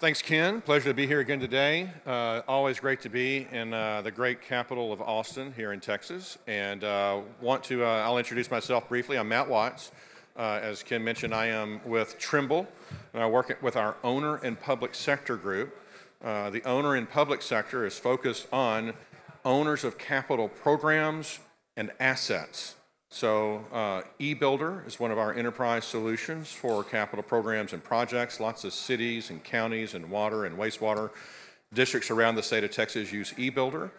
Thanks, Ken. Pleasure to be here again today. Always great to be in the great capital of Austin here in Texas. And I'll introduce myself briefly. I'm Matt Watts. As Ken mentioned, I am with Trimble, and I work with our owner and public sector group. The owner and public sector is focused on owners of capital programs and assets. So eBuilder is one of our enterprise solutions for capital programs and projects. Lots of cities and counties and water and wastewater districts around the state of Texas use eBuilder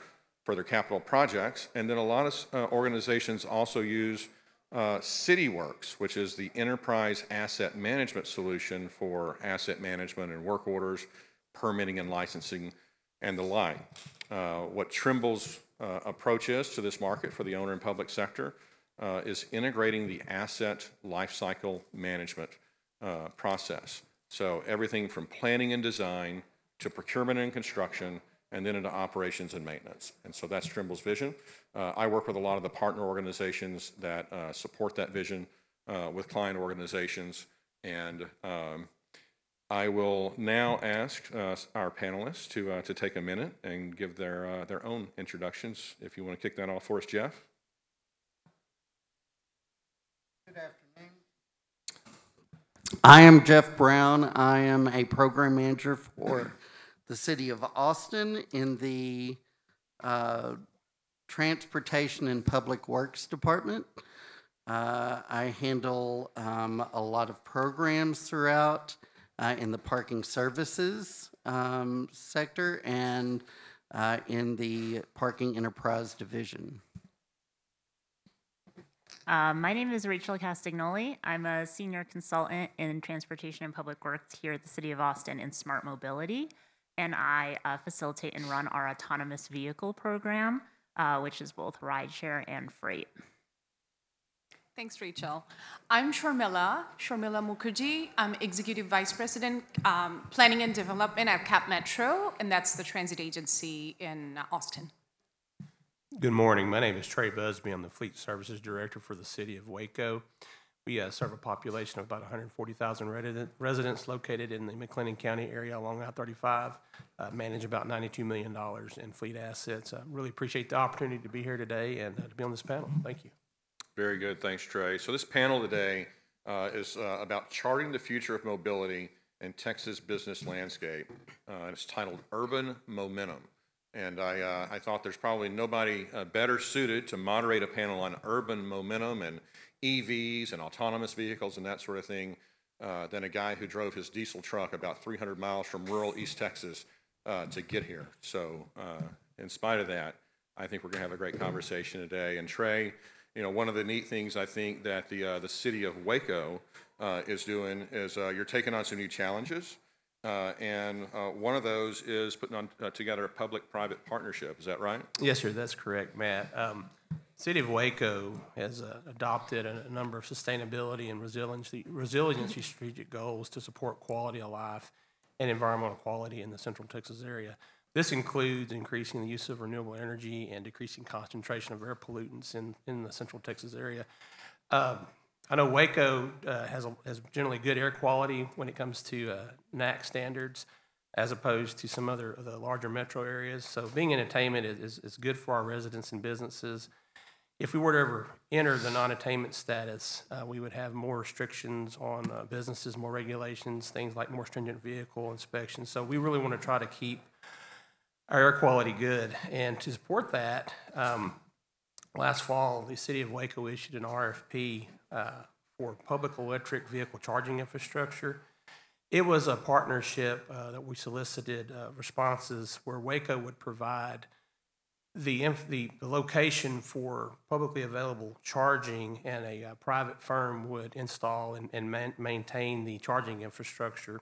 for their capital projects. And then a lot of organizations also use CityWorks, which is the enterprise asset management solution for asset management and work orders, permitting and licensing, and the like. What Trimble's approach is to this market for the owner and public sector is integrating the asset lifecycle management process. So everything from planning and design to procurement and construction, and then into operations and maintenance. And so that's Trimble's vision. I work with a lot of the partner organizations that support that vision with client organizations. And I will now ask our panelists to take a minute and give their own introductions. If you want to kick that off for us, Jeff. Good afternoon. I am Jeff Brown. I am a program manager for the City of Austin in the Transportation and Public Works Department. I handle a lot of programs throughout in the parking services sector and in the parking enterprise division. My name is Rachel Castagnoli. I'm a senior consultant in transportation and public works here at the City of Austin in smart mobility, and I facilitate and run our autonomous vehicle program, which is both rideshare and freight. Thanks, Rachel. I'm Sharmila Mukherjee. I'm Executive Vice President, Planning and Development at Cap Metro, and that's the transit agency in Austin. Good morning. My name is Trey Busby. I'm the Fleet Services Director for the City of Waco. We serve a population of about 140,000 residents located in the McLennan County area along I-35, manage about $92 million in fleet assets. I really appreciate the opportunity to be here today and to be on this panel. Thank you. Very good. Thanks, Trey. So this panel today is about charting the future of mobility in Texas business landscape. It's titled Urban Momentum. And I thought there's probably nobody better suited to moderate a panel on urban momentum and EVs and autonomous vehicles and that sort of thing than a guy who drove his diesel truck about 300 miles from rural East Texas to get here. So in spite of that, I think we're going to have a great conversation today. And Trey, you know, one of the neat things I think that the city of Waco is doing is you're taking on some new challenges. And one of those is putting on together a public-private partnership. Is that right? Yes, sir. That's correct, Matt. City of Waco has adopted a number of sustainability and resiliency strategic goals to support quality of life and environmental quality in the Central Texas area. This includes increasing the use of renewable energy and decreasing concentration of air pollutants in the Central Texas area. I know Waco has generally good air quality when it comes to NAC standards, as opposed to some other of the larger metro areas. So being in attainment is good for our residents and businesses. If we were to ever enter the non-attainment status, we would have more restrictions on businesses, more regulations, things like more stringent vehicle inspections. So we really want to try to keep our air quality good. And to support that, last fall, the City of Waco issued an RFP for public electric vehicle charging infrastructure. It was a partnership that we solicited responses where Waco would provide the location for publicly available charging, and a private firm would install and maintain the charging infrastructure.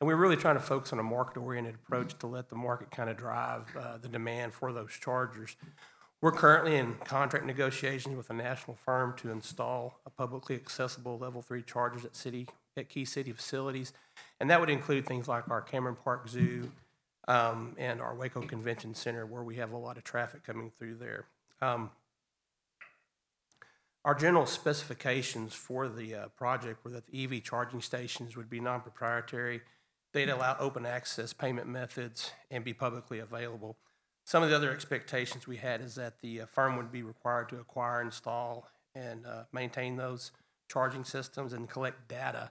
And we're really trying to focus on a market-oriented approach to let the market kind of drive the demand for those chargers. We're currently in contract negotiations with a national firm to install a publicly accessible level 3 chargers at key city facilities, and that would include things like our Cameron Park Zoo and our Waco Convention Center, where we have a lot of traffic coming through there. Our general specifications for the project were that the EV charging stations would be non-proprietary, they'd allow open access payment methods and be publicly available. Some of the other expectations we had is that the firm would be required to acquire, install, and maintain those charging systems and collect data.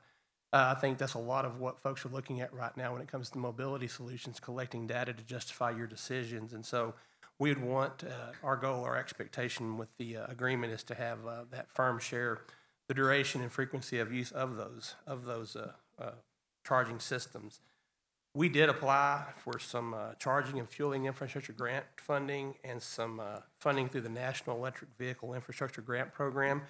I think that's a lot of what folks are looking at right now when it comes to mobility solutions, collecting data to justify your decisions. And so we would want, our goal, our expectation with the agreement is to have that firm share the duration and frequency of use of those charging systems. We did apply for some charging and fueling infrastructure grant funding and some funding through the National Electric Vehicle Infrastructure Grant Program,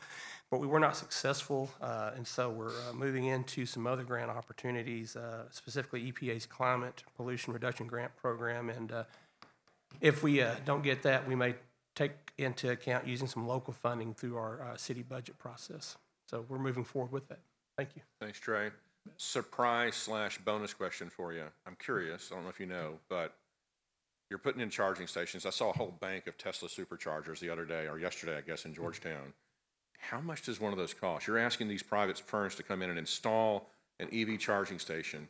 but we were not successful, and so we're moving into some other grant opportunities, specifically EPA's Climate Pollution Reduction Grant Program, and if we don't get that, we may take into account using some local funding through our city budget process. So we're moving forward with that. Thank you. Thanks, Trey. Surprise/bonus question for you. I'm curious, I don't know if you know, but you're putting in charging stations. I saw a whole bank of Tesla superchargers the other day, or yesterday, I guess, in Georgetown. How much does one of those cost? You're asking these private firms to come in and install an EV charging station.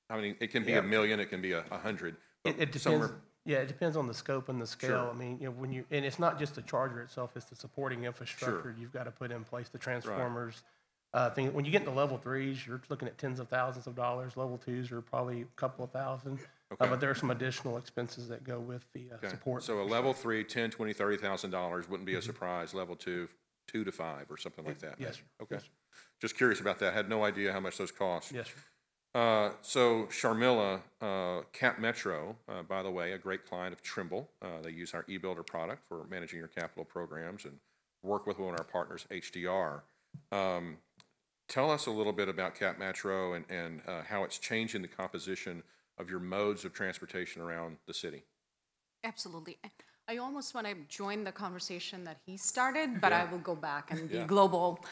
I mean, it can be $1 million, it can be 100. It depends. Yeah, it depends on the scope and the scale. Sure. I mean, and it's not just the charger itself; it's the supporting infrastructure. Sure. You've got to put in place, the transformers. Right. When you get into level 3s, you're looking at tens of thousands of dollars. Level 2s are probably a couple of thousand. Okay. But there are some additional expenses that go with the support. So a level 3, $10,000, $20,000, $30,000 wouldn't be a surprise. Level 2, 2 to 5 or something like that. Yes, sir. Okay. Yes, sir. Just curious about that. Had no idea how much those cost. Yes, sir. So Sharmila, Cap Metro, by the way, a great client of Trimble. They use our eBuilder product for managing your capital programs and work with one of our partners, HDR. Tell us a little bit about Cap Metro and how it's changing the composition of your modes of transportation around the city. Absolutely. I almost want to join the conversation that he started, but I will go back and be Yeah. global.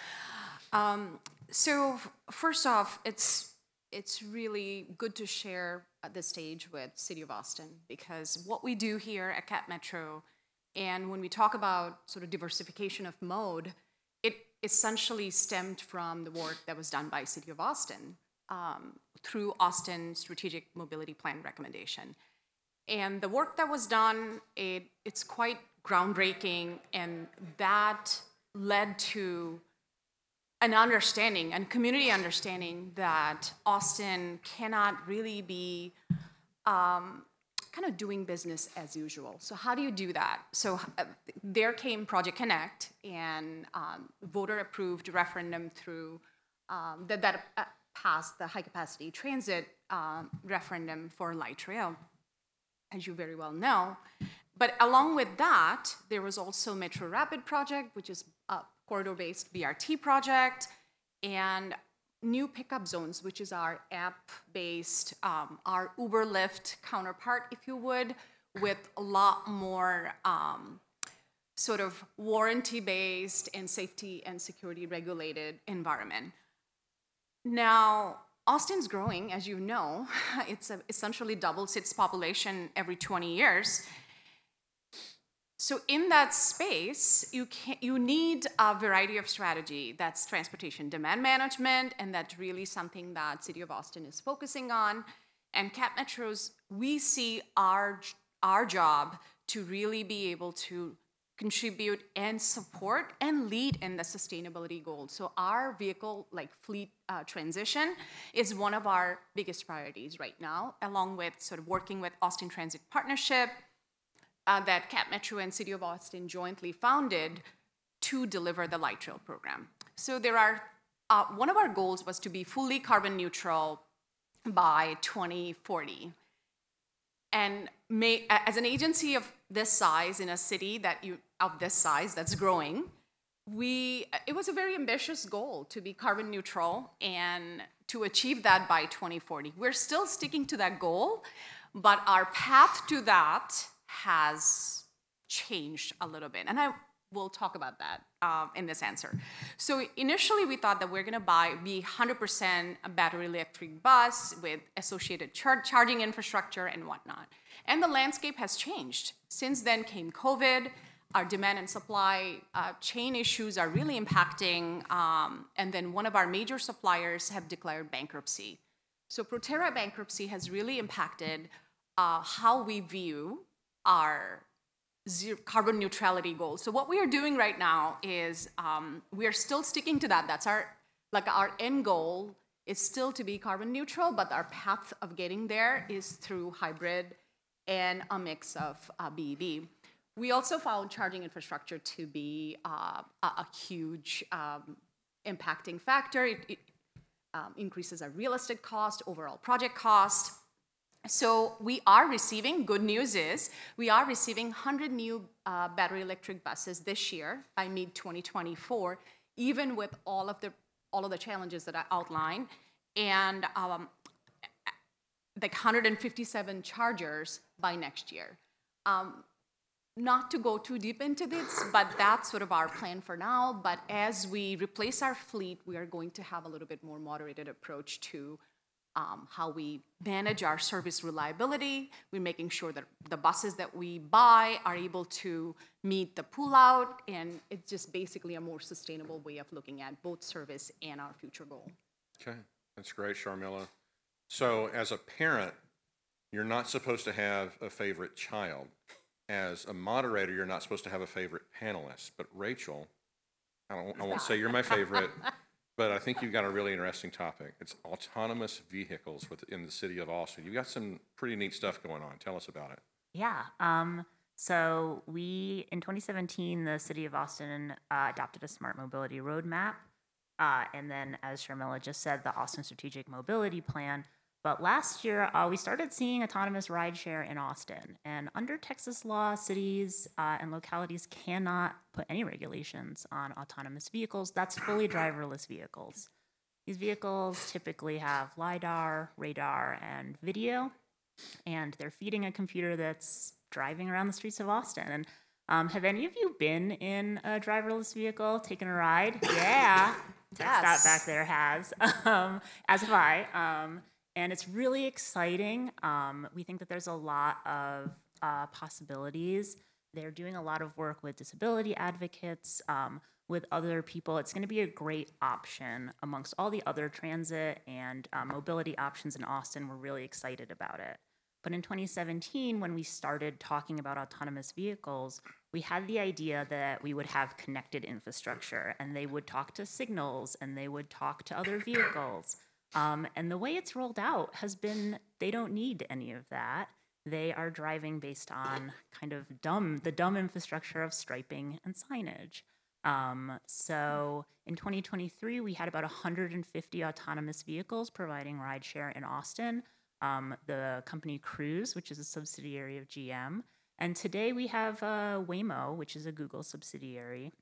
So first off, it's really good to share at this stage with City of Austin, because what we do here at Cap Metro, and when we talk about sort of diversification of mode, it essentially stemmed from the work that was done by City of Austin through Austin Strategic Mobility Plan recommendation. And the work that was done, it's quite groundbreaking, and that led to an understanding and community understanding that Austin cannot really be kind of doing business as usual. So how do you do that? So there came Project Connect, and voter-approved referendum through that passed the high-capacity transit referendum for light rail, as you very well know. But along with that, there was also Metro Rapid project, which is a corridor-based BRT project, and new pickup zones, which is our app-based, our Uber Lyft counterpart, if you would, with a lot more sort of warranty-based and safety and security regulated environment. Now, Austin's growing, as you know. It's essentially doubles its population every 20 years. So in that space, you need a variety of strategy. That's transportation demand management, and that's really something that City of Austin is focusing on. And Cap Metro's, we see our job to really be able to contribute and support and lead in the sustainability goals. So our vehicle, like fleet transition, is one of our biggest priorities right now, along with sort of working with Austin Transit Partnership, that Cap Metro and City of Austin jointly founded to deliver the light rail program. So there are, one of our goals was to be fully carbon neutral by 2040. And as an agency of this size in a city of this size that's growing, it was a very ambitious goal to be carbon neutral and to achieve that by 2040. We're still sticking to that goal, but our path to that has changed a little bit. And I will talk about that in this answer. So initially we thought that we're gonna be 100% a battery electric bus with associated charging infrastructure and whatnot. And the landscape has changed. Since then came COVID. Our demand and supply chain issues are really impacting. And then one of our major suppliers have declared bankruptcy. So Proterra bankruptcy has really impacted how we view our carbon neutrality goals. So what we are doing right now is we are still sticking to that. That's our end goal is still to be carbon neutral, but our path of getting there is through hybrid and a mix of BEV. We also found charging infrastructure to be a huge impacting factor. It increases our real estate cost, overall project cost. So we are receiving, good news is, we are receiving 100 new battery electric buses this year by mid-2024, even with all of the challenges that I outlined, and like 157 chargers by next year. Not to go too deep into this, but that's sort of our plan for now. But as we replace our fleet, we are going to have a little bit more moderated approach to how we manage our service reliability. We're making sure that the buses that we buy are able to meet the pullout, and it's just basically a more sustainable way of looking at both service and our future goal. Okay, that's great, Sharmila. So as a parent, you're not supposed to have a favorite child. As a moderator, you're not supposed to have a favorite panelist. But Rachel, I won't say you're my favorite, but I think you've got a really interesting topic. It's autonomous vehicles within the city of Austin. You've got some pretty neat stuff going on. Tell us about it. Yeah. So in 2017, the city of Austin adopted a smart mobility roadmap. And then, as Sharmila just said, the Austin Strategic Mobility Plan. But last year, we started seeing autonomous rideshare in Austin. And under Texas law, cities and localities cannot put any regulations on autonomous vehicles. That's fully driverless vehicles. These vehicles typically have LiDAR, radar, and video. And they're feeding a computer that's driving around the streets of Austin. And have any of you been in a driverless vehicle, taken a ride? Yeah. Yes. That back there has, as have I. And it's really exciting. We think that there's a lot of possibilities. They're doing a lot of work with disability advocates, with other people. It's going to be a great option amongst all the other transit and mobility options in Austin. We're really excited about it. But in 2017, when we started talking about autonomous vehicles, we had the idea that we would have connected infrastructure, and they would talk to signals, and they would talk to other vehicles. And the way it's rolled out has been, they don't need any of that. They are driving based on kind of the dumb infrastructure of striping and signage. So in 2023, we had about 150 autonomous vehicles providing rideshare in Austin. The company Cruise, which is a subsidiary of GM. And today we have Waymo, which is a Google subsidiary,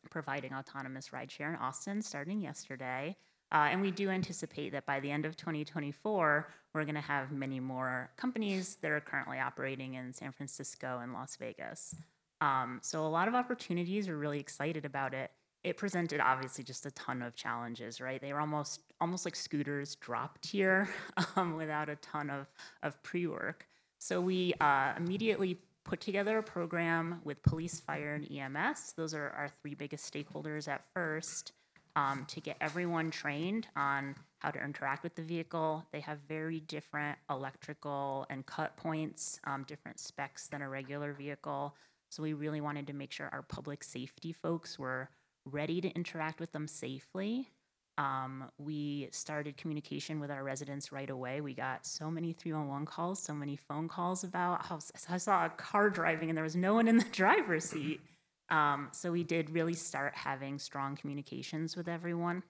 providing autonomous rideshare in Austin starting yesterday. And we do anticipate that by the end of 2024, we're going to have many more companies that are currently operating in San Francisco and Las Vegas. So a lot of opportunities. We're really excited about it. It presented obviously just a ton of challenges, right? They were almost like scooters dropped here without a ton of pre-work. So we immediately put together a program with police, fire, and EMS. Those are our three biggest stakeholders at first, to get everyone trained on how to interact with the vehicle. They have very different electrical and cut points, different specs than a regular vehicle. So we really wanted to make sure our public safety folks were ready to interact with them safely. We started communication with our residents right away. We got so many 311 calls, so many phone calls about how I saw a car driving and there was no one in the driver's seat. So we did really start having strong communications with everyone.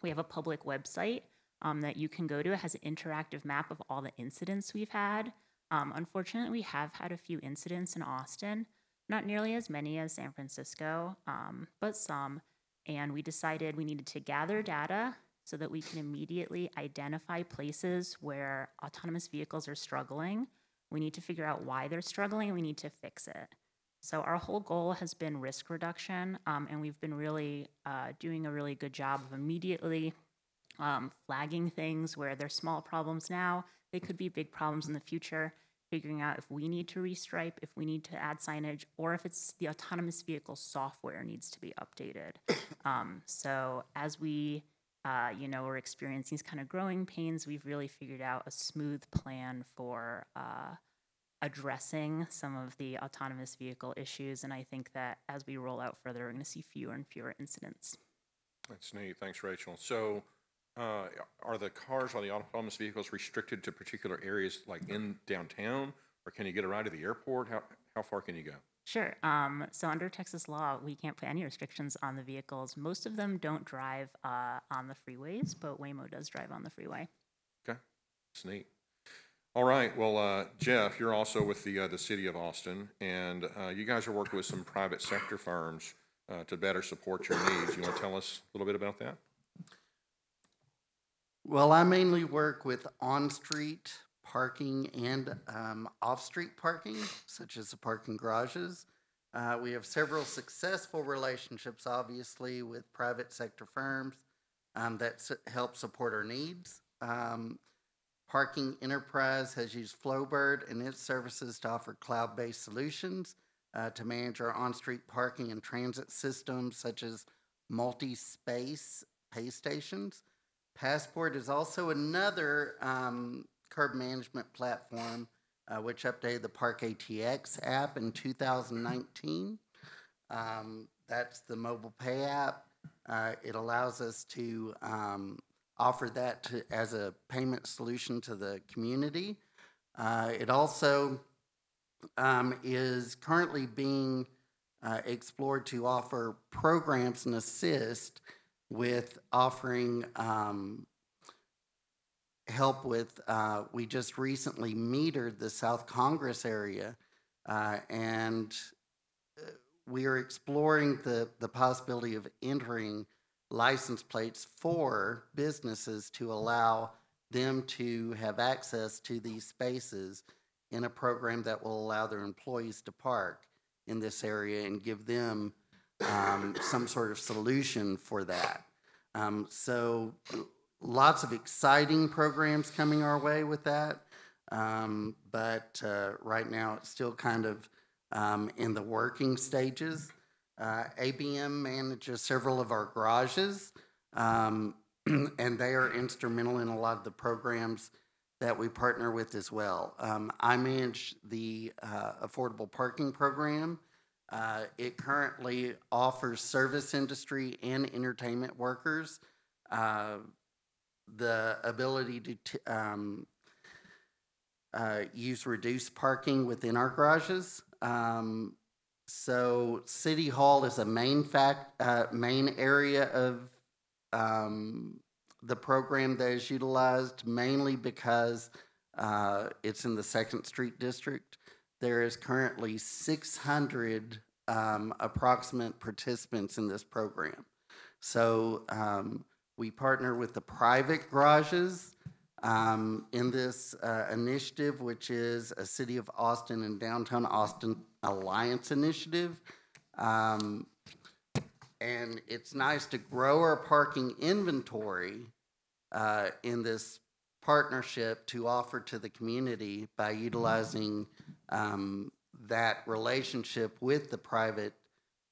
We have a public website that you can go to. It has an interactive map of all the incidents we've had. Unfortunately, we have had a few incidents in Austin, not nearly as many as San Francisco, but some. And we decided we needed to gather data so that we can immediately identify places where autonomous vehicles are struggling. We need to figure out why they're struggling, and we need to fix it. So our whole goal has been risk reduction, and we've been really doing a really good job of immediately flagging things where they're small problems now. They could be big problems in the future, figuring out if we need to restripe, if we need to add signage, or if it's the autonomous vehicle software needs to be updated. So as we we're experiencing these kind of growing pains, we've really figured out a smooth plan for addressing some of the autonomous vehicle issues. And I think that as we roll out further, we're going to see fewer and fewer incidents. That's neat. Thanks, Rachel. So, are the cars or the autonomous vehicles restricted to particular areas like in downtown, or can you get a ride to the airport? How far can you go? Sure. So under Texas law, we can't put any restrictions on the vehicles. Most of them don't drive on the freeways, but Waymo does drive on the freeway. Okay, that's neat. All right. Well, Jeff, you're also with the city of Austin, and you guys are working with some private sector firms to better support your needs. You want to tell us a little bit about that? Well, I mainly work with on-street parking and off-street parking, such as the parking garages. We have several successful relationships, obviously, with private sector firms that help support our needs. Parking Enterprise has used Flowbird and its services to offer cloud-based solutions to manage our on-street parking and transit systems, such as multi-space pay stations. Passport is also another curb management platform, which updated the Park ATX app in 2019. That's the mobile pay app. It allows us to offer that as a payment solution to the community. It also is currently being explored to offer programs and assist with offering help with, we just recently metered the South Congress area, and we are exploring the possibility of entering license plates for businesses to allow them to have access to these spaces in a program that will allow their employees to park in this area and give them some sort of solution for that. So lots of exciting programs coming our way with that, but right now it's still kind of in the working stages. ABM manages several of our garages, and they are instrumental in a lot of the programs that we partner with as well. I manage the affordable parking program. It currently offers service industry and entertainment workers the ability to use reduced parking within our garages. So City Hall is a main area of the program that is utilized, mainly because it's in the 2nd Street District. There is currently 600 approximate participants in this program. So we partner with the private garages in this initiative, which is a City of Austin and Downtown Austin Alliance initiative. And it's nice to grow our parking inventory in this partnership to offer to the community by utilizing that relationship with the private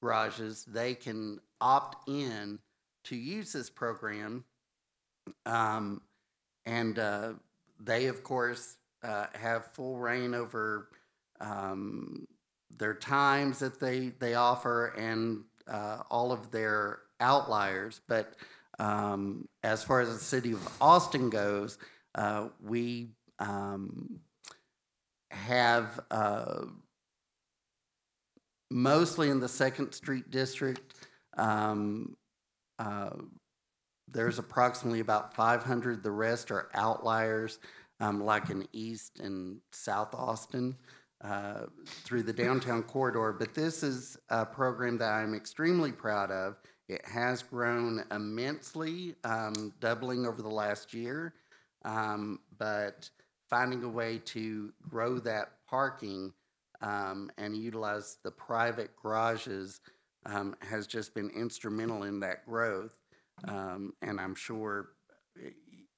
garages. They can opt in to use this program, and they, of course, have full reign over their times that they offer and all of their outliers. But as far as the City of Austin goes, we have mostly in the 2nd Street District. There's approximately about 500. The rest are outliers, like in East and South Austin, through the downtown corridor. But this is a program that I'm extremely proud of. It has grown immensely, doubling over the last year. But finding a way to grow that parking and utilize the private garages has just been instrumental in that growth. And I'm sure,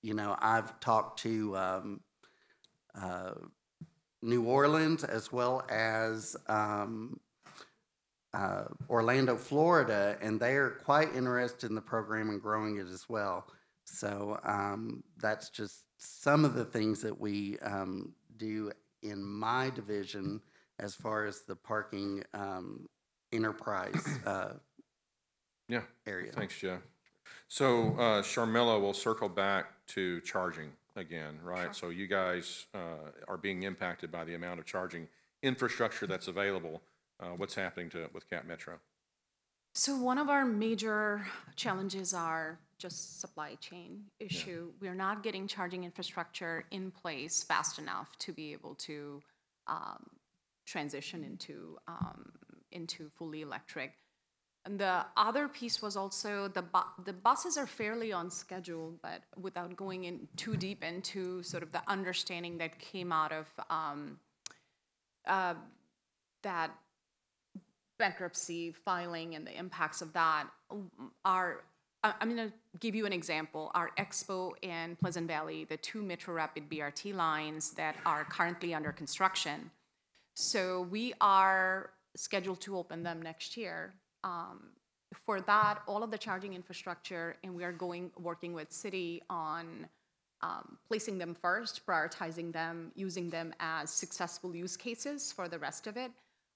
I've talked to New Orleans as well as Orlando, Florida, and they are quite interested in the program and growing it as well. So that's just some of the things that we do in my division as far as the parking enterprise Yeah. area. Thanks, Jeff. So, Sharmila, we'll circle back to charging again, right? So you guys are being impacted by the amount of charging infrastructure that's available. What's happening with Cap Metro? So one of our major challenges are just supply chain issue. We're not getting charging infrastructure in place fast enough to be able to transition into fully electric. And the other piece was also the buses are fairly on schedule, but without going in too deep into sort of the understanding that came out of that bankruptcy filing and the impacts of that I'm going to give you an example. Our Expo and Pleasant Valley, the 2 Metro Rapid BRT lines that are currently under construction. So we are scheduled to open them next year. For that, all of the charging infrastructure, and we are working with city on placing them first, prioritizing them, using them as successful use cases for the rest of it.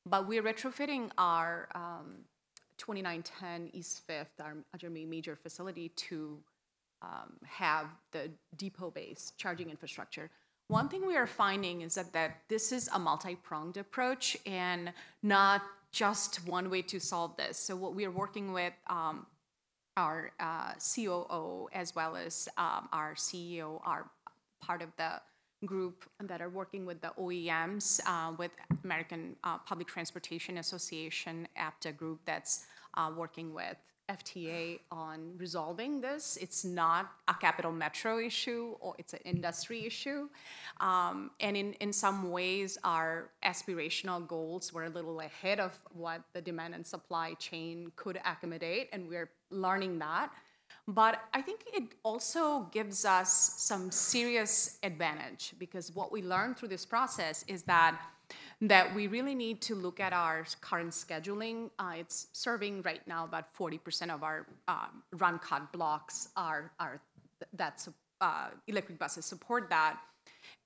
But we're retrofitting our 2910 East 5th, our major facility, to have the depot-based charging infrastructure. One thing we are finding is that this is a multi-pronged approach and not just one way to solve this. So what we are working with our COO as well as our CEO are part of the group that are working with the OEMs, with American Public Transportation Association, APTA group that's working with FTA on resolving this. It's not a Capital Metro issue, or it's an industry issue. And in some ways, our aspirational goals were a little ahead of what the demand and supply chain could accommodate, and we're learning that. But I think it also gives us some serious advantage, because what we learned through this process is that we really need to look at our current scheduling. It's serving right now about 40% of our run cut blocks electric buses support that.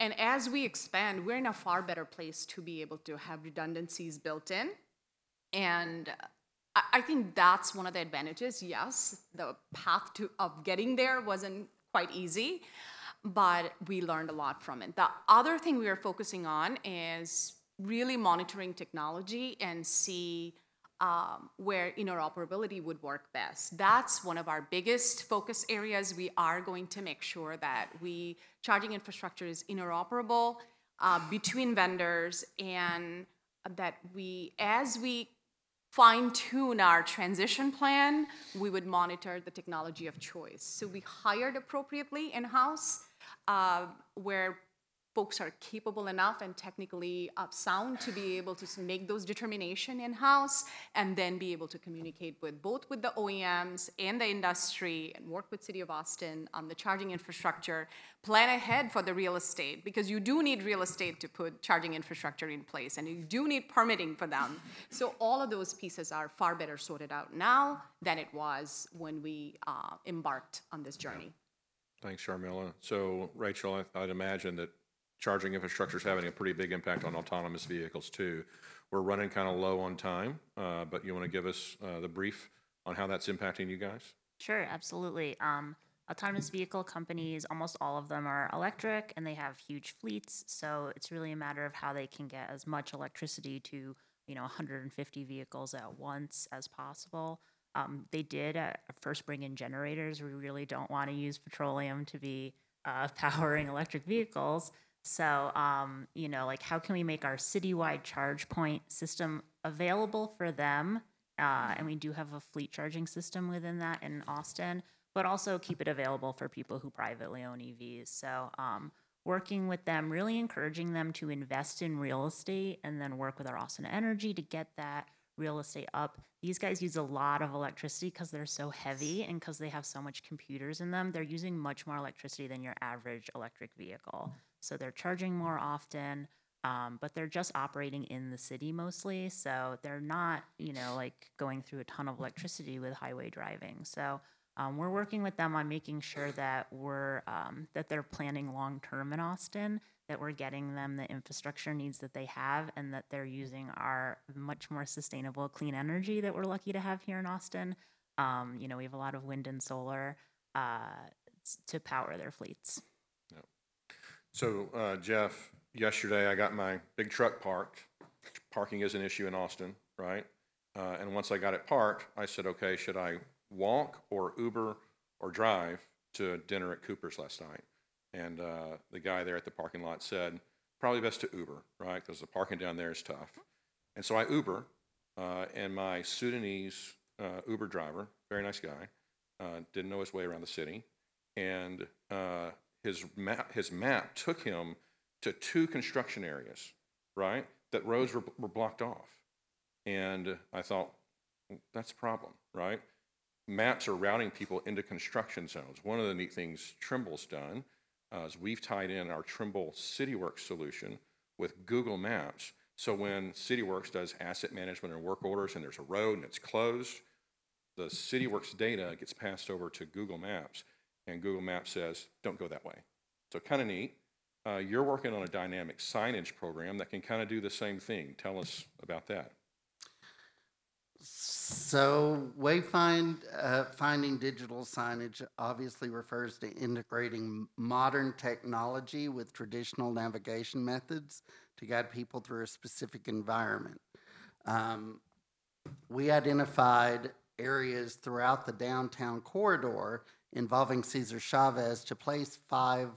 And as we expand, we're in a far better place to be able to have redundancies built in. And I think that's one of the advantages. Yes, the path of getting there wasn't quite easy, but we learned a lot from it. The other thing we are focusing on is really monitoring technology and see where interoperability would work best. That's one of our biggest focus areas. We are going to make sure that charging infrastructure is interoperable between vendors, and that as we fine-tune our transition plan, we would monitor the technology of choice. So we hired appropriately in-house, where folks are capable enough and technically sound to be able to make those determinations in-house, and then be able to communicate both with the OEMs and the industry, and work with City of Austin on the charging infrastructure, plan ahead for the real estate, because you do need real estate to put charging infrastructure in place, and you do need permitting for them. So all of those pieces are far better sorted out now than it was when we embarked on this journey. Thanks, Sharmila. So, Rachel, I'd imagine that charging infrastructure is having a pretty big impact on autonomous vehicles too. We're running kind of low on time, but you want to give us the brief on how that's impacting you guys? Sure, absolutely. Autonomous vehicle companies, almost all of them are electric, and they have huge fleets. So it's really a matter of how they can get as much electricity to 150 vehicles at once as possible. They did at first bring in generators. We really don't want to use petroleum to be powering electric vehicles. So, how can we make our citywide charge point system available for them? And we do have a fleet charging system within that in Austin, but also keep it available for people who privately own EVs. So, working with them, really encouraging them to invest in real estate, and then work with our Austin Energy to get that real estate up. These guys use a lot of electricity because they're so heavy and because they have so much computers in them. They're using much more electricity than your average electric vehicle. So they're charging more often, but they're just operating in the city mostly. So they're not, going through a ton of electricity with highway driving. So We're working with them on making sure that that they're planning long term in Austin, that we're getting them the infrastructure needs that they have, and that they're using our much more sustainable clean energy that we're lucky to have here in Austin. We have a lot of wind and solar to power their fleets. Yep. So, Jeff, yesterday I got my big truck parked. Parking is an issue in Austin, right? And once I got it parked, I said, okay, should I walk or Uber or drive to dinner at Cooper's last night? And the guy there at the parking lot said, probably best to Uber, right? Because the parking down there is tough. And so I Uber, and my Sudanese Uber driver, very nice guy, didn't know his way around the city. And his map took him to 2 construction areas, right? That roads were blocked off. And I thought, well, that's a problem, right? Maps are routing people into construction zones. One of the neat things Trimble's done is we've tied in our Trimble CityWorks solution with Google Maps. So when CityWorks does asset management or work orders and there's a road and it's closed, the CityWorks data gets passed over to Google Maps, and Google Maps says, don't go that way. So kind of neat. You're working on a dynamic signage program that can kind of do the same thing. Tell us about that. So finding digital signage obviously refers to integrating modern technology with traditional navigation methods to guide people through a specific environment. We identified areas throughout the downtown corridor involving Cesar Chavez to place 5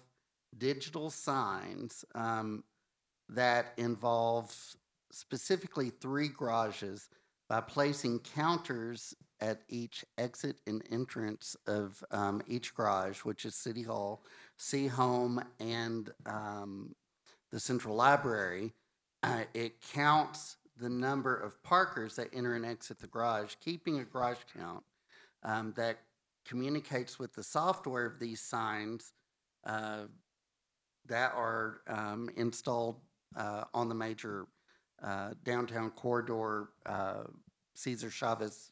digital signs that involve specifically 3 garages by placing counters at each exit and entrance of each garage, which is City Hall, C Home, and the Central Library. It counts the number of parkers that enter and exit the garage, keeping a garage count that communicates with the software of these signs that are installed on the major downtown corridor Cesar Chavez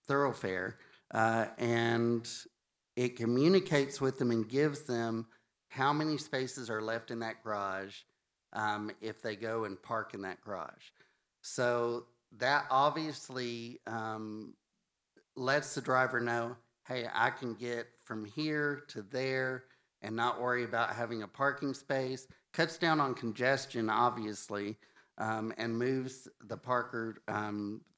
thoroughfare, and it communicates with them and gives them how many spaces are left in that garage if they go and park in that garage. So that obviously lets the driver know, hey, I can get from here to there and not worry about having a parking space. Cuts down on congestion, obviously, and moves the parker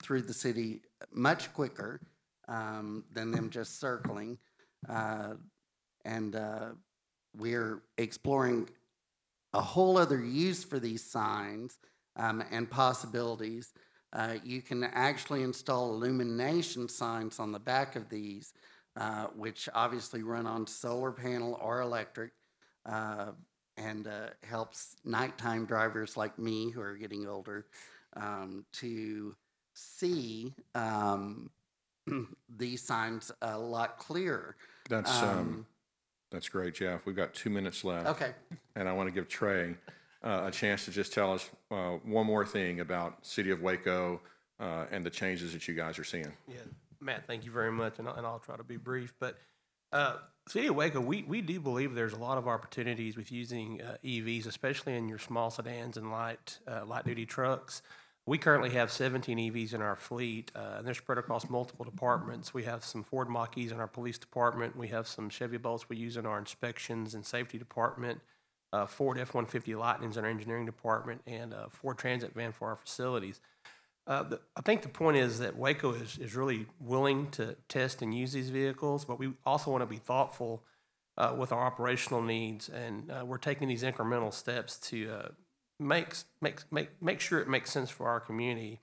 through the city much quicker than them just circling. And we're exploring a whole other use for these signs and possibilities. You can actually install illumination signs on the back of these, which obviously run on solar panel or electric, and helps nighttime drivers like me who are getting older to see these signs a lot clearer. That's great, Jeff. We've got 2 minutes left. Okay. And I want to give Trey a chance to just tell us one more thing about City of Waco and the changes that you guys are seeing. Yeah, Matt, thank you very much, and I'll try to be brief. But City of Waco, we do believe there's a lot of opportunities with using EVs, especially in your small sedans and light-duty trucks. We currently have 17 EVs in our fleet, and they're spread across multiple departments. We have some Ford Mach-E's in our police department. We have some Chevy Bolts we use in our inspections and safety department, Ford F-150 Lightnings in our engineering department, and a Ford Transit van for our facilities. I think the point is that Waco is really willing to test and use these vehicles, but we also want to be thoughtful with our operational needs, and we're taking these incremental steps to make sure it makes sense for our community.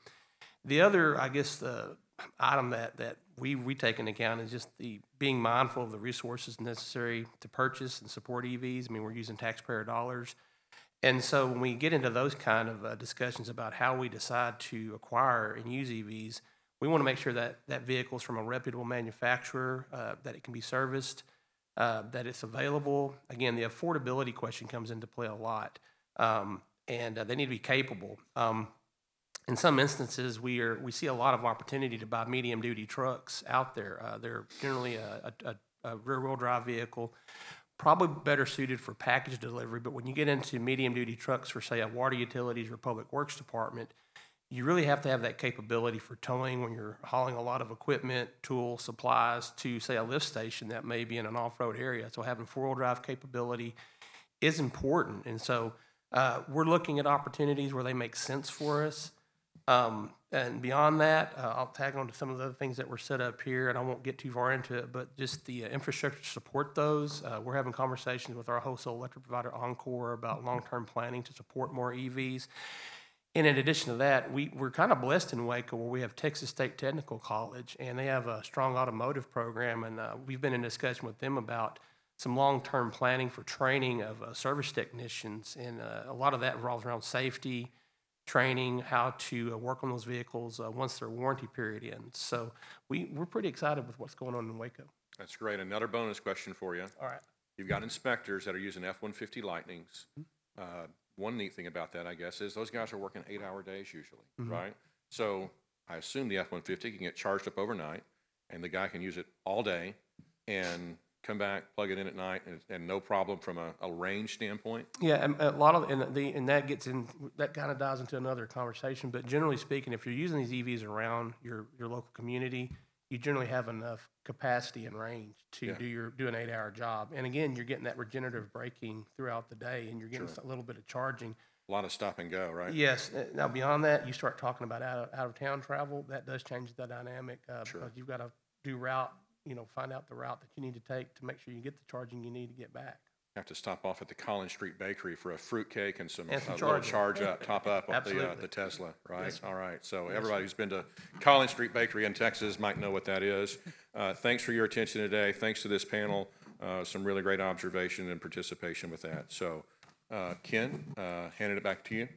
The other, I guess, the item that we take into account is just the being mindful of the resources necessary to purchase and support EVs. I mean, we're using taxpayer dollars. And so when we get into those kind of discussions about how we decide to acquire and use EVs, we want to make sure that that vehicle is from a reputable manufacturer, that it can be serviced, that it's available. Again, the affordability question comes into play a lot, and they need to be capable. in some instances, we see a lot of opportunity to buy medium-duty trucks out there. They're generally a rear-wheel drive vehicle, probably better suited for package delivery. But when you get into medium-duty trucks for, say, a water utilities or public works department, you really have to have that capability for towing when you're hauling a lot of equipment, tools, supplies to, say, a lift station that may be in an off-road area. So having four-wheel drive capability is important. And so we're looking at opportunities where they make sense for us. And beyond that, I'll tag on to some of the other things that were set up here, and I won't get too far into it, but just the infrastructure to support those. We're having conversations with our wholesale electric provider, Encore, about long-term planning to support more EVs. And in addition to that, we're kind of blessed in Waco where we have Texas State Technical College, and they have a strong automotive program, and we've been in discussion with them about some long-term planning for training of service technicians, and a lot of that revolves around safety, training, how to work on those vehicles once their warranty period ends. So we're pretty excited with what's going on in Waco. That's great. Another bonus question for you. All right. You've got inspectors that are using F-150 Lightnings. One neat thing about that, I guess, is those guys are working 8-hour days usually, right? So I assume the F-150 can get charged up overnight, and the guy can use it all day and come back, plug it in at night, and no problem from a range standpoint. Yeah, a lot of and that gets in, that kind of dives into another conversation. But generally speaking, if you're using these EVs around your local community, you generally have enough capacity and range to do an 8-hour job. And again, you're getting that regenerative braking throughout the day, and you're getting a little bit of charging. A lot of stop and go, right? Yes. Now beyond that, you start talking about out of town travel. That does change the dynamic because you've got to do route. Find out the route that you need to take to make sure you get the charging you need to get back. Have to stop off at the Collins Street Bakery for a fruit cake and some little top up on the Tesla, right? Yes. All right. So everybody who's been to Collins Street Bakery in Texas might know what that is. Thanks for your attention today. Thanks to this panel. Some really great observation and participation with that. So, Ken, handing it back to you.